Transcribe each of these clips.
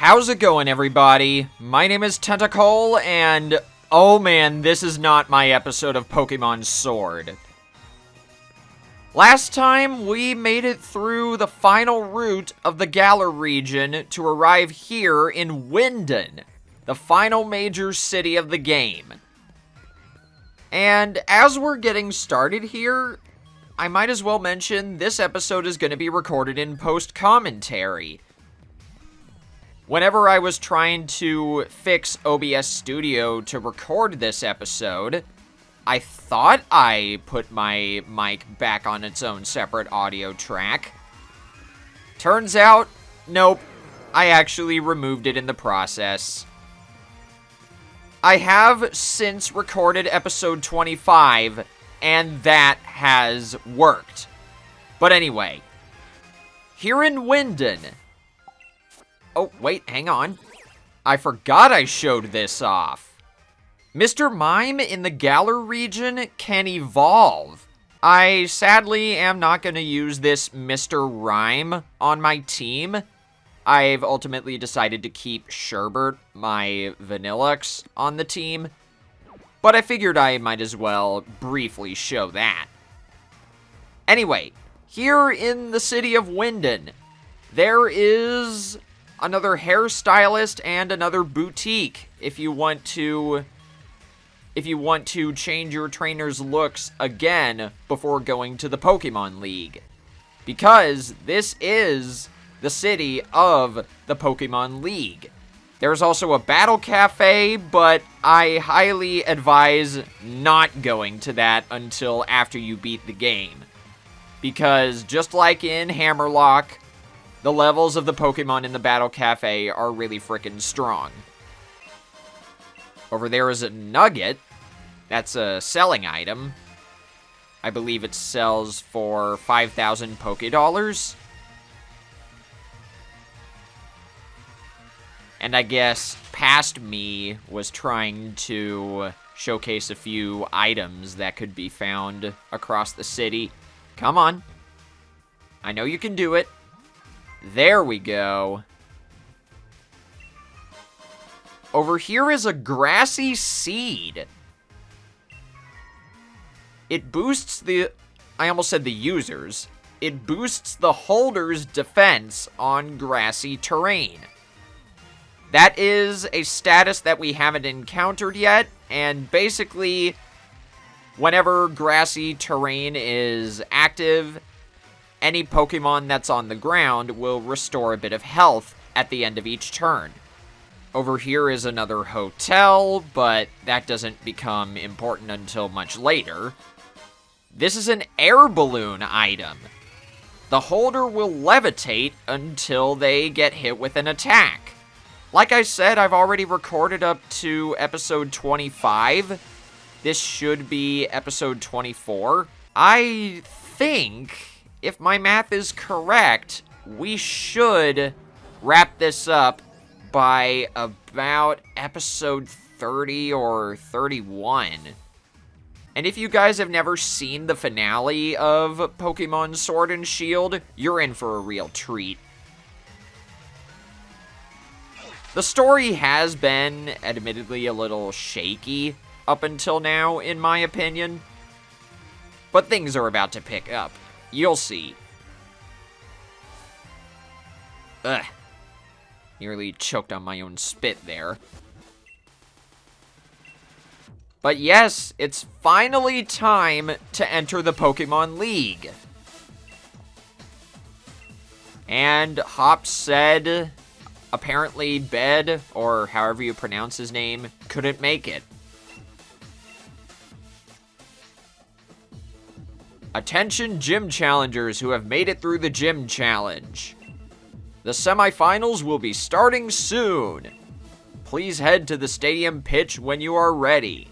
How's it going, everybody? My name is Tentacle, and oh man, this is not my episode of Pokemon Sword. Last time, we made it through the final route of the Galar region to arrive here in Wyndon, the final major city of the game. And as we're getting started here, I might as well mention this episode is going to be recorded in post-commentary. Whenever I was trying to fix OBS Studio to record this episode, I thought I put my mic back on its own separate audio track. Turns out, nope, I actually removed it in the process. I have since recorded episode 25, and that has worked. But anyway, here in Wyndon... Oh, wait, hang on. I forgot I showed this off. Mr. Mime in the Galar region can evolve. I sadly am not going to use this Mr. Rhyme on my team. I've ultimately decided to keep Sherbert, my Vanillux, on the team. But I figured I might as well briefly show that. Anyway, here in the city of Wyndon, there is another hairstylist and another boutique if you want to change your trainer's looks again before going to the Pokemon League. Because this is the city of the Pokemon League. There's also a battle cafe, but I highly advise not going to that until after you beat the game. Because just like in Hammerlock, the levels of the Pokemon in the Battle Cafe are really freaking strong. Over there is a Nugget. That's a selling item. I believe it sells for 5,000 Pokédollars. And I guess past me was trying to showcase a few items that could be found across the city. Come on. I know you can do it. There we go. Over here is a grassy seed. It boosts the... I almost said the users. It boosts the holder's defense on grassy terrain. That is a status that we haven't encountered yet, and basically, whenever grassy terrain is active, any Pokemon that's on the ground will restore a bit of health at the end of each turn. Over here is another hotel, but that doesn't become important until much later. This is an air balloon item. The holder will levitate until they get hit with an attack. Like I said, I've already recorded up to episode 25. This should be episode 24. I think, if my math is correct, we should wrap this up by about episode 30 or 31. And if you guys have never seen the finale of Pokemon Sword and Shield, you're in for a real treat. The story has been, admittedly, a little shaky up until now, in my opinion. But things are about to pick up. You'll see. Ugh. Nearly choked on my own spit there. But yes, it's finally time to enter the Pokemon League. And Hop said, apparently Bed, or however you pronounce his name, couldn't make it. Attention gym challengers who have made it through the gym challenge. The semifinals will be starting soon. Please head to the stadium pitch when you are ready.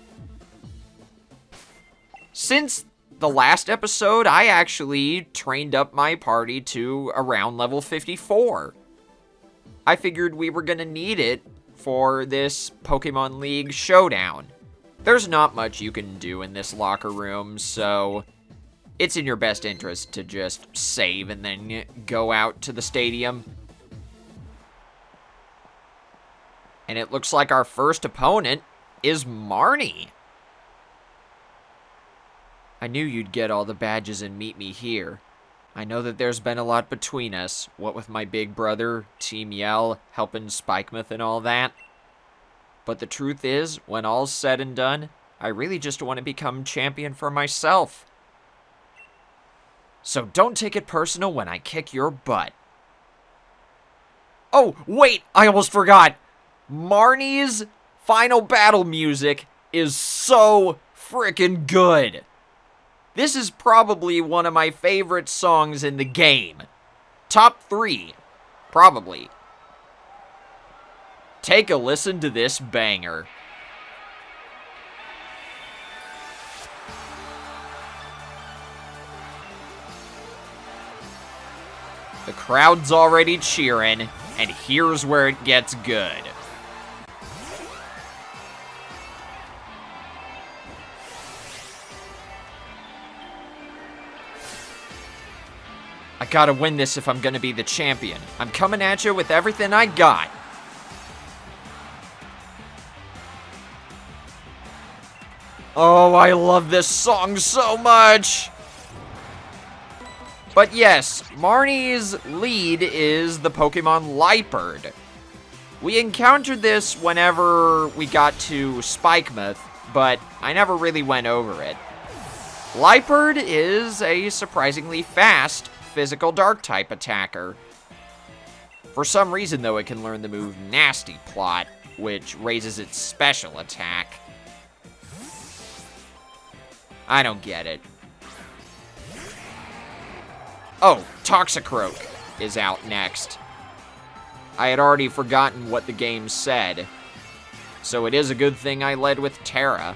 Since the last episode, I actually trained up my party to around level 54. I figured we were gonna need it for this Pokemon League showdown. There's not much you can do in this locker room, so it's in your best interest to just save and then go out to the stadium. And it looks like our first opponent is Marnie. I knew you'd get all the badges and meet me here. I know that there's been a lot between us, what with my big brother, Team Yell, helping Spikemouth and all that. But the truth is, when all's said and done, I really just want to become champion for myself. So don't take it personal when I kick your butt. Oh, wait, I almost forgot. Marnie's final battle music is so freaking good. This is probably one of my favorite songs in the game. Top 3, probably. Take a listen to this banger. The crowd's already cheering, and here's where it gets good. I gotta win this if I'm gonna be the champion. I'm coming at you with everything I got. Oh, I love this song so much! But yes, Marnie's lead is the Pokemon Liepard. We encountered this whenever we got to Spikemouth, but I never really went over it. Liepard is a surprisingly fast physical dark-type attacker. For some reason, though, it can learn the move Nasty Plot, which raises its special attack. I don't get it. Oh, Toxicroak is out next. I had already forgotten what the game said, so it is a good thing I led with Terra.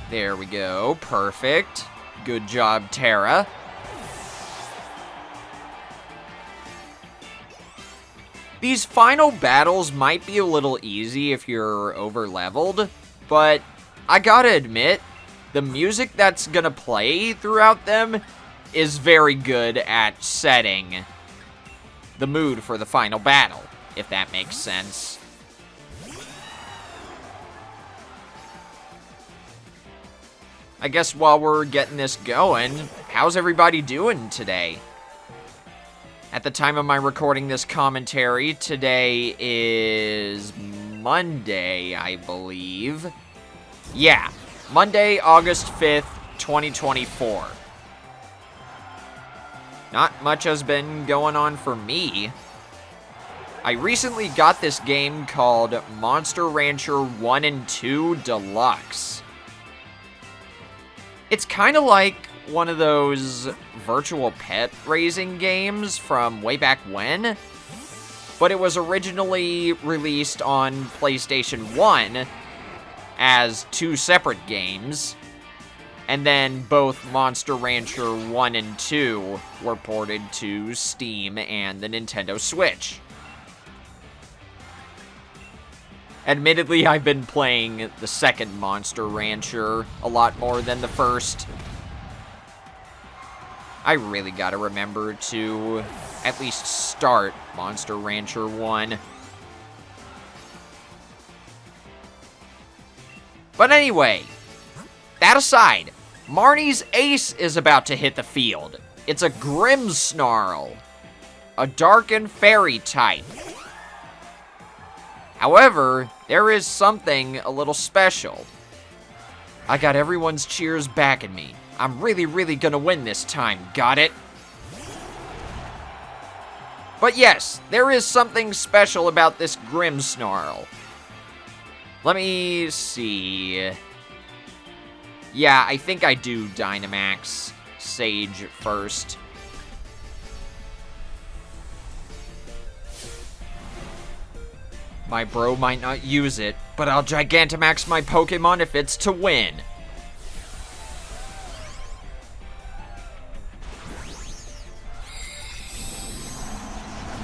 There we go, perfect. Good job, Terra. These final battles might be a little easy if you're over-leveled, but I gotta admit, the music that's gonna play throughout them is very good at setting the mood for the final battle, if that makes sense. I guess while we're getting this going, how's everybody doing today? At the time of my recording this commentary, today is Monday, I believe. Yeah, Monday, August 5th, 2024. Not much has been going on for me. I recently got this game called Monster Rancher 1 and 2 Deluxe. It's kind of like one of those virtual pet raising games from way back when, but it was originally released on PlayStation 1 as 2 separate games, and then both Monster Rancher 1 and 2 were ported to Steam and the Nintendo Switch. Admittedly, I've been playing the second Monster Rancher a lot more than the first. I really gotta remember to at least start Monster Rancher 1. But anyway, that aside, Marnie's ace is about to hit the field. It's a Grimmsnarl, a Dark and Fairy type. However, there is something a little special. I got everyone's cheers backing me. I'm really gonna win this time, got it? But yes, there is something special about this Grimmsnarl. Let me see. Yeah, I think I do Dynamax Sage first. My bro might not use it, but I'll Gigantamax my Pokemon if it's to win.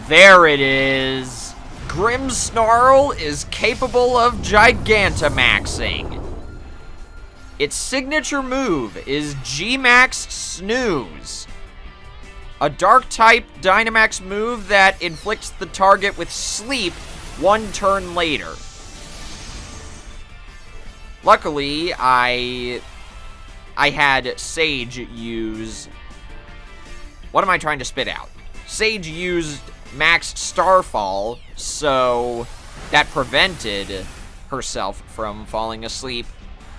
There it is! Grimmsnarl is capable of Gigantamaxing. Its signature move is G-Max Snooze, a Dark-type Dynamax move that inflicts the target with sleep 1 turn later. Luckily, I had Sage use... What am I trying to spit out? Sage used Max Starfall, so that prevented herself from falling asleep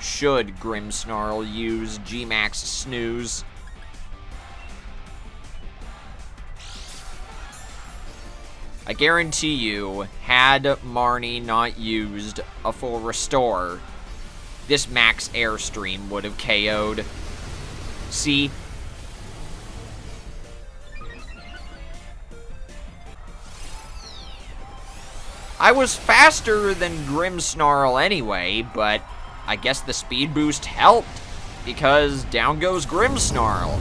should Grimmsnarl use G-Max Snooze. I guarantee you, had Marnie not used a full restore, this Max Airstream would have KO'd. See? I was faster than Grimmsnarl anyway, but I guess the speed boost helped, because down goes Grimmsnarl.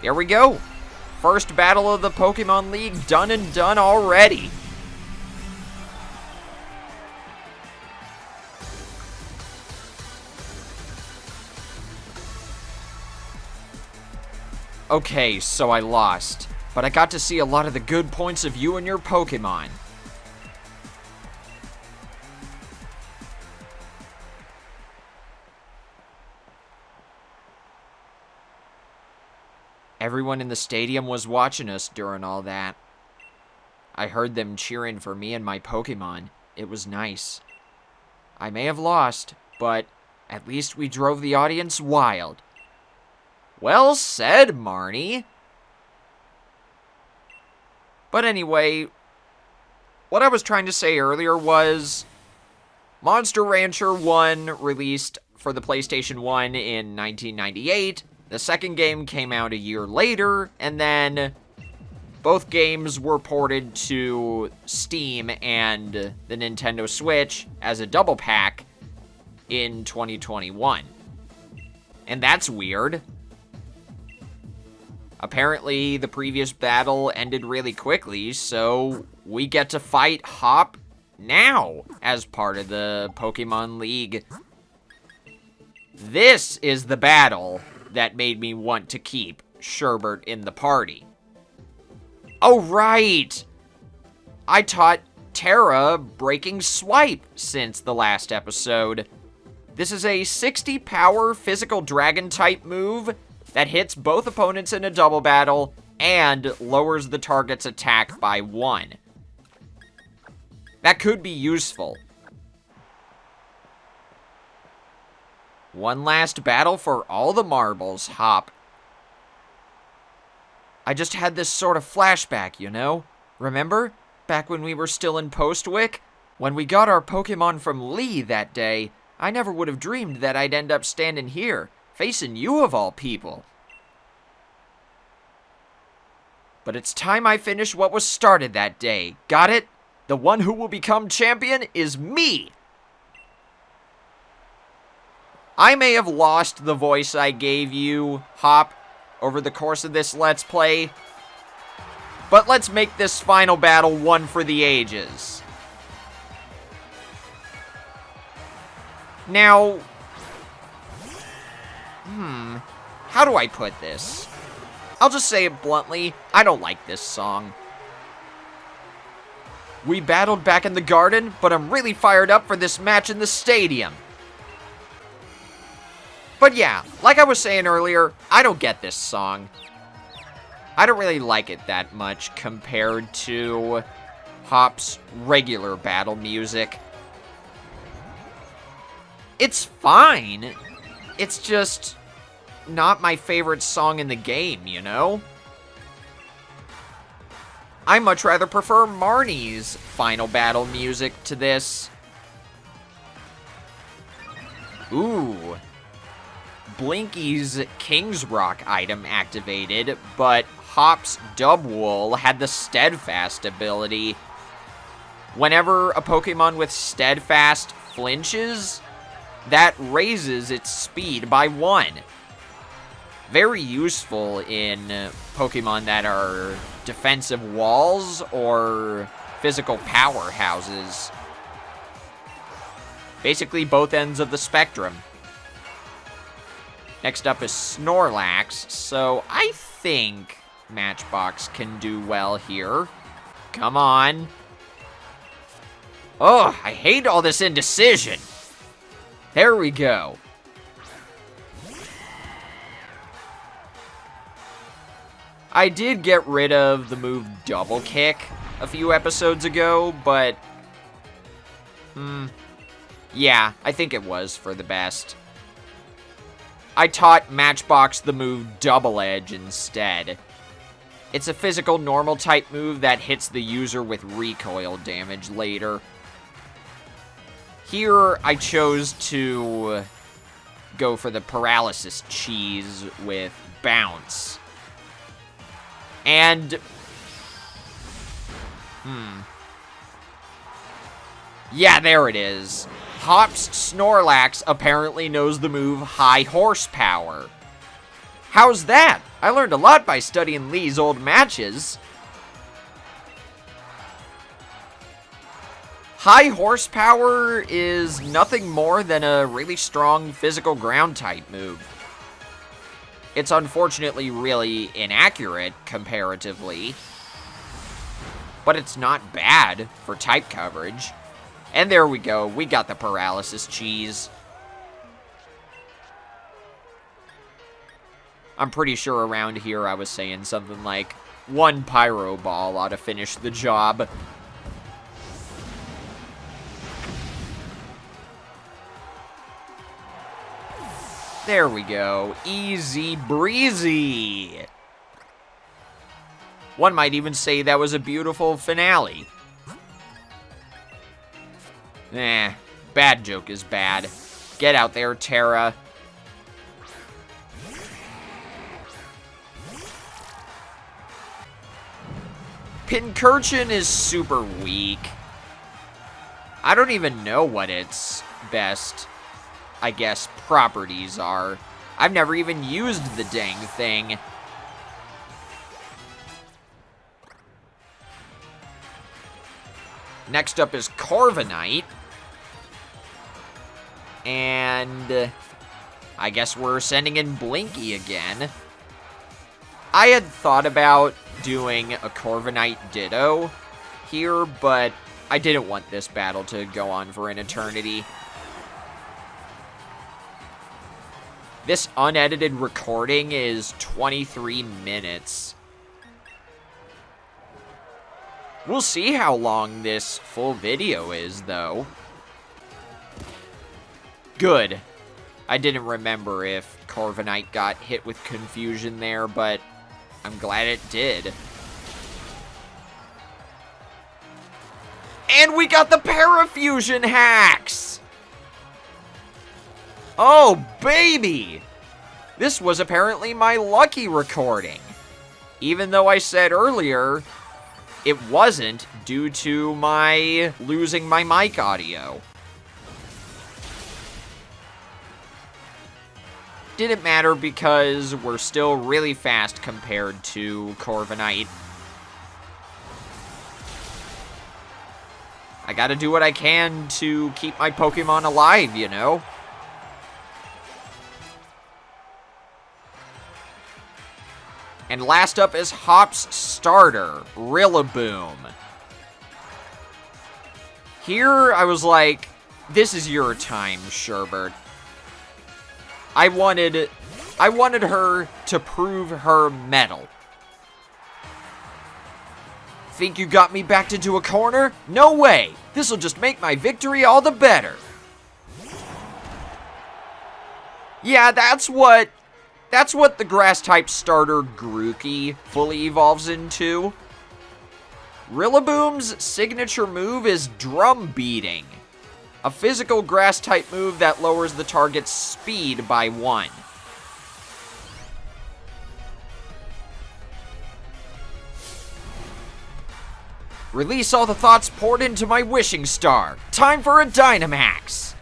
There we go. First battle of the Pokemon League done and done already. Okay, so I lost, but I got to see a lot of the good points of you and your Pokemon. Everyone in the stadium was watching us during all that. I heard them cheering for me and my Pokemon. It was nice. I may have lost, but at least we drove the audience wild. Well said, Marnie. But anyway, what I was trying to say earlier was Monster Rancher 1 released for the PlayStation 1 in 1998. The second game came out a year later, and then both games were ported to Steam and the Nintendo Switch as a double pack in 2021. And that's weird. Apparently, the previous battle ended really quickly, so we get to fight Hop now as part of the Pokemon League. This is the battle that made me want to keep Sherbert in the party. Oh, right! I taught Terra Breaking Swipe since the last episode. This is a 60 power physical dragon type move that hits both opponents in a double battle and lowers the target's attack by 1. That could be useful. One last battle for all the marbles, Hop. I just had this sort of flashback, you know? Remember? Back when we were still in Postwick? When we got our Pokemon from Lee that day, I never would have dreamed that I'd end up standing here, facing you of all people. But it's time I finish what was started that day. Got it? The one who will become champion is me! I may have lost the voice I gave you, Hop, over the course of this Let's Play, but let's make this final battle one for the ages. Now, how do I put this? I'll just say it bluntly, I don't like this song. We battled back in the garden, but I'm really fired up for this match in the stadium. But yeah, like I was saying earlier, I don't get this song. I don't really like it that much compared to Hop's regular battle music. It's fine. It's just not my favorite song in the game, you know? I much rather prefer Marnie's final battle music to this. Ooh. Blinky's King's Rock item activated, but Hop's Dubwool had the Steadfast ability. Whenever a Pokemon with Steadfast flinches, that raises its speed by 1. Very useful in Pokemon that are defensive walls or physical powerhouses. Basically both ends of the spectrum. Next up is Snorlax, so I think Matchbox can do well here. Come on. Oh, I hate all this indecision. There we go. I did get rid of the move Double Kick a few episodes ago, but... yeah, I think it was for the best. I taught Matchbox the move Double Edge instead. It's a physical normal type move that hits the user with recoil damage later. Here, I chose to go for the paralysis cheese with Bounce. And... yeah, there it is. Hop's Snorlax apparently knows the move High Horsepower. How's that? I learned a lot by studying Lee's old matches. High Horsepower is nothing more than a really strong physical ground type move. It's unfortunately really inaccurate comparatively, but it's not bad for type coverage. And there we go, we got the paralysis cheese. I'm pretty sure around here I was saying something like, one Pyro Ball ought to finish the job. There we go, easy breezy. One might even say that was a beautiful finale. Bad joke is bad. Get out there, Terra. Pincurchin is super weak. I don't even know what its best, I guess, properties are. I've never even used the dang thing. Next up is Corviknight. And I guess we're sending in Blinky again. I had thought about doing a Corviknight Ditto here, but I didn't want this battle to go on for an eternity. This unedited recording is 23 minutes. We'll see how long this full video is, though. Good. I didn't remember if Corviknight got hit with confusion there, but I'm glad it did. And we got the Parafusion hacks! Oh, baby! This was apparently my lucky recording. Even though I said earlier it wasn't due to my losing my mic audio. Didn't matter because we're still really fast compared to Corviknight. I gotta do what I can to keep my Pokemon alive, you know? And last up is Hop's starter, Rillaboom. Here, I was like, this is your time, Sherbert. I wanted her to prove her mettle. Think you got me backed into a corner? No way! This'll just make my victory all the better. Yeah, that's what the Grass-type starter Grookey fully evolves into. Rillaboom's signature move is Drum Beating, a physical Grass-type move that lowers the target's speed by 1. Release all the thoughts poured into my wishing star. Time for a Dynamax!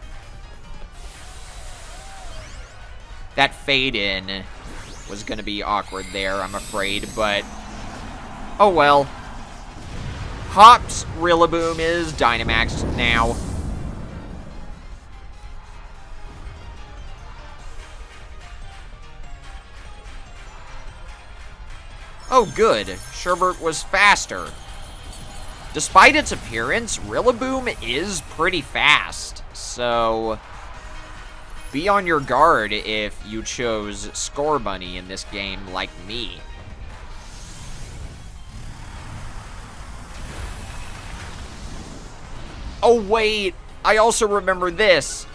That fade-in was gonna be awkward there, I'm afraid, but oh well. Hop's Rillaboom is Dynamaxed now. Oh good, Sherbert was faster. Despite its appearance, Rillaboom is pretty fast, so be on your guard if you chose Scorbunny in this game like me. Oh wait, I also remember this.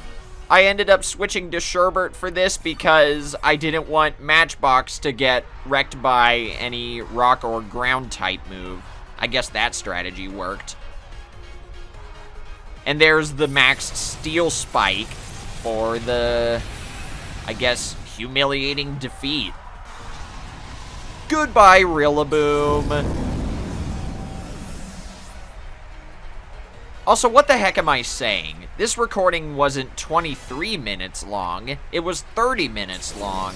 I ended up switching to Sherbert for this because I didn't want Matchbox to get wrecked by any rock or ground type move. I guess that strategy worked. And there's the maxed Steel Spike for the, I guess, humiliating defeat. Goodbye, Rillaboom. Also, what the heck am I saying? This recording wasn't 23 minutes long, it was 30 minutes long.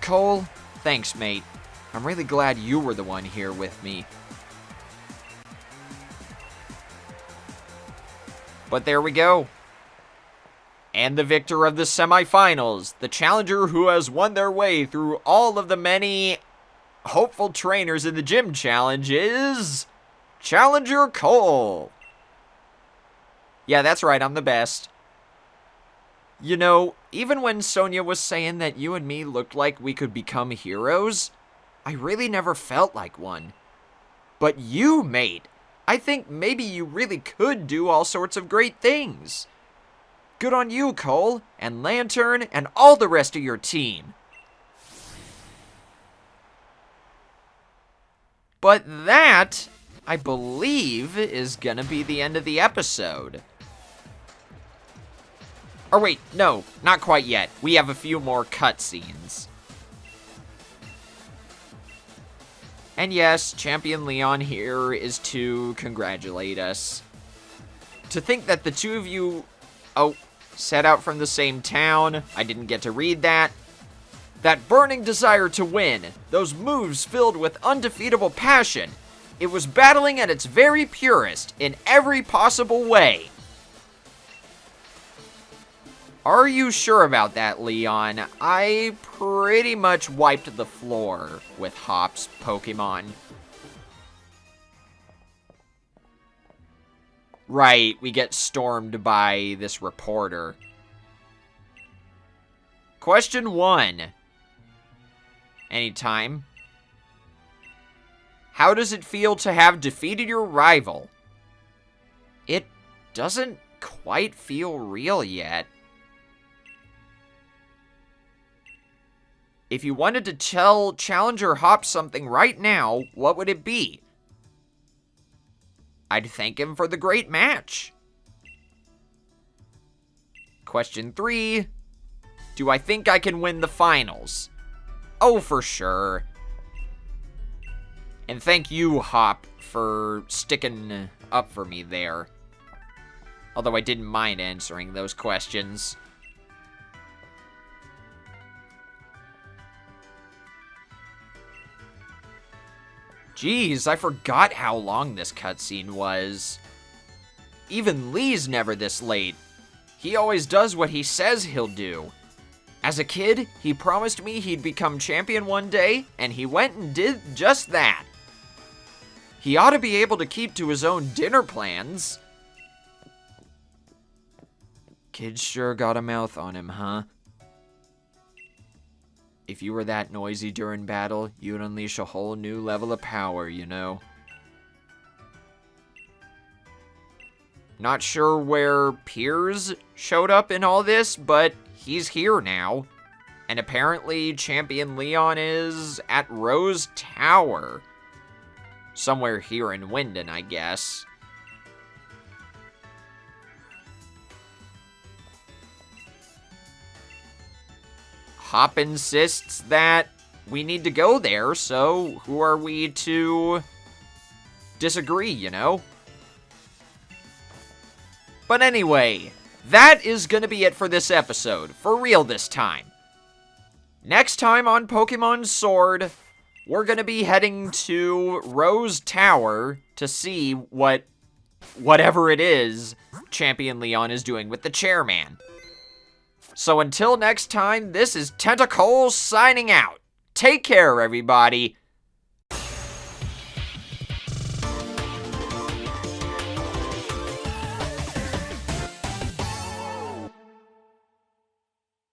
Cole, thanks, mate. I'm really glad you were the one here with me. But there we go. And the victor of the semifinals, the challenger who has won their way through all of the many hopeful trainers in the gym challenge is Challenger Cole. Yeah, that's right, I'm the best. You know, even when Sonia was saying that you and me looked like we could become heroes, I really never felt like one. But you, mate, I think maybe you really could do all sorts of great things. Good on you, Cole, and Lantern, and all the rest of your team. But that, I believe, is gonna be the end of the episode. Or wait, no, not quite yet. We have a few more cutscenes. And yes, Champion Leon here is to congratulate us. To think that the two of you, set out from the same town, I didn't get to read that. That burning desire to win, those moves filled with undefeatable passion. It was battling at its very purest, in every possible way. Are you sure about that, Leon? I pretty much wiped the floor with Hop's Pokemon. Right, we get stormed by this reporter. Question 1. Anytime. How does it feel to have defeated your rival? It doesn't quite feel real yet. If you wanted to tell Challenger Hop something right now, what would it be? I'd thank him for the great match. Question 3. Do I think I can win the finals? Oh, for sure. And thank you, Hop, for sticking up for me there. Although I didn't mind answering those questions. Jeez, I forgot how long this cutscene was. Even Lee's never this late. He always does what he says he'll do. As a kid, he promised me he'd become champion one day, and he went and did just that. He ought to be able to keep to his own dinner plans. Kid sure got a mouth on him, huh? If you were that noisy during battle, you'd unleash a whole new level of power, you know. Not sure where Piers showed up in all this, but he's here now. And apparently Champion Leon is at Rose Tower. Somewhere here in Wyndon, I guess. Hop insists that we need to go there, so who are we to disagree, you know? But anyway, that is gonna be it for this episode, for real this time. Next time on Pokemon Sword, we're gonna be heading to Rose Tower to see whatever it is Champion Leon is doing with the chairman. So until next time, this is Tentacle signing out. Take care, everybody.